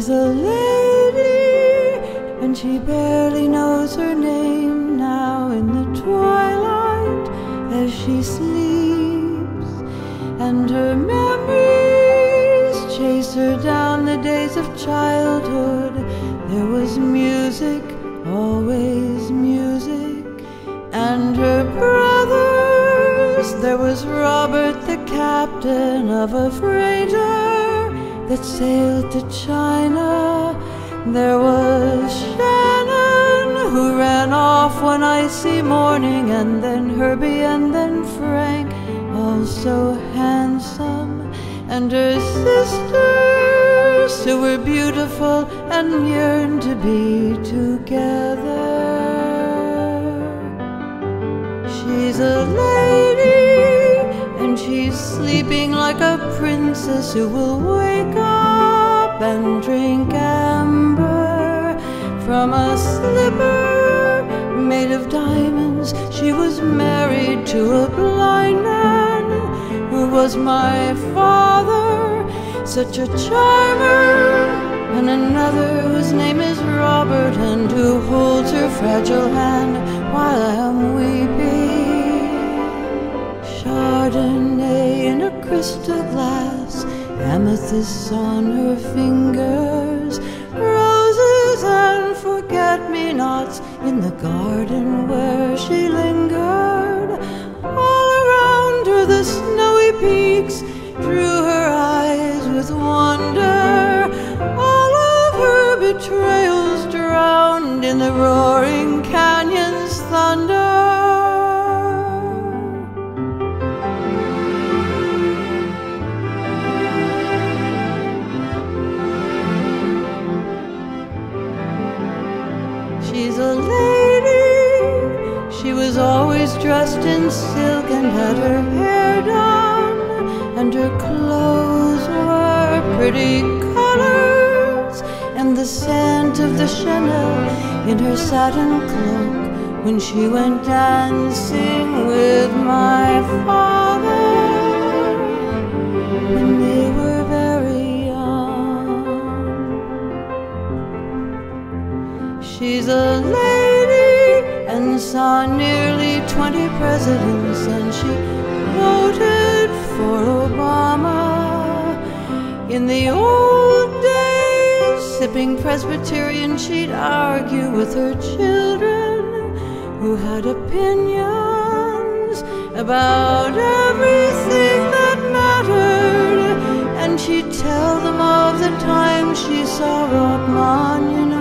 She's a lady, and she barely knows her name now in the twilight as she sleeps, and her memories chase her down the days of childhood. There was music, always music, and her brothers. There was Robert, the captain of a freighter that sailed to China. There was Shannon, who ran off one icy morning, and then Herbie, and then Frank, all so handsome, and her sisters, who were beautiful and yearned to be together. She's a lady, and she's sleeping like a princess who will wake up and drink amber from a slipper made of diamonds. She was married to a blind man who was my father, such a charmer, and another whose name is Robert, and who holds her fragile hand while I am weeping. Chardonnay in a crystal glass, amethysts on her fingers, roses and forget-me-nots in the garden where she lingered. All around her the snowy peaks drew her eyes with wonder, all of her betrayals drowned in the roaring canyon's thunder. She's a lady, she was always dressed in silk and had her hair done, and her clothes were pretty colors, and the scent of the Chanel in her satin cloak when she went dancing with my father when they were very young. She's a lady and saw nearly 20 presidents, and she voted for Obama. In the old days, sipping Presbyterian, she'd argue with her children who had opinions about everything that mattered, and she'd tell them of the time she saw Rachmaninoff.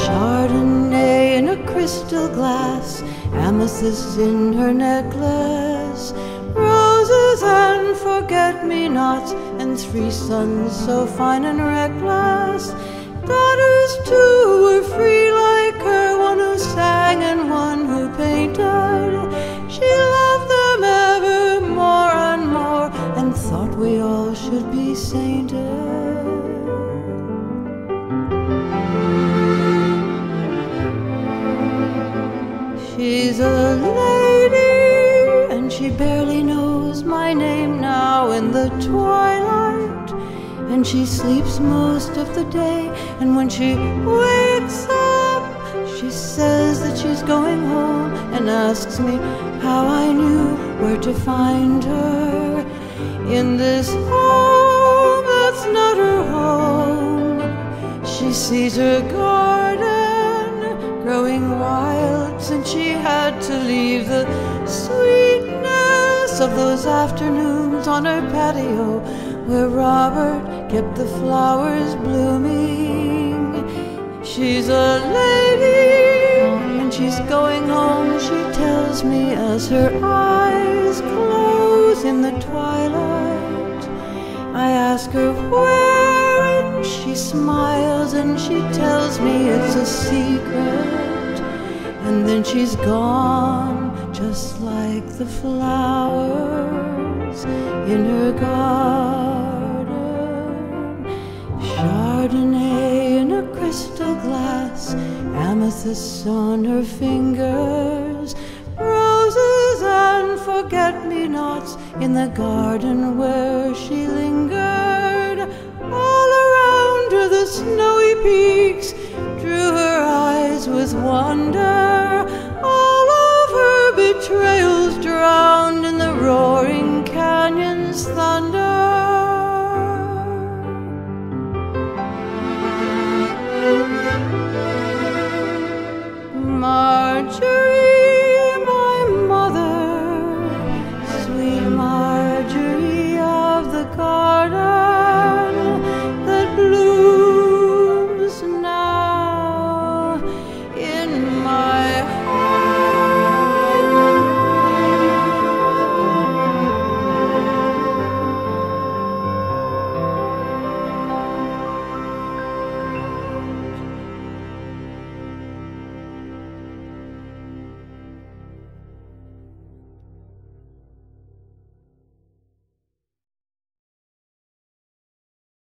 Chardonnay in a crystal glass, amethysts in her necklace, roses and forget-me-nots, and 3 sons so fine and reckless. Daughters too were free like her, one who sang and one who painted. She loved them ever more and more, and thought we all should be sainted. She's a lady, and she barely knows my name now in the twilight, and she sleeps most of the day, and when she wakes up, she says that she's going home, and asks me how I knew where to find her in this home that's not her home. She sees her garden growing wild since she had to leave the sweetness of those afternoons on her patio where Robert kept the flowers blooming. She's a lady, and she's going home, she tells me as her eyes close in the twilight. I ask her where, and she smiles, and she tells me it's a secret, and then she's gone just like the flowers in her garden. Chardonnay in a crystal glass, amethysts on her fingers, roses and brown forget-me-nots in the garden where she lingered. All around her the snowy peaks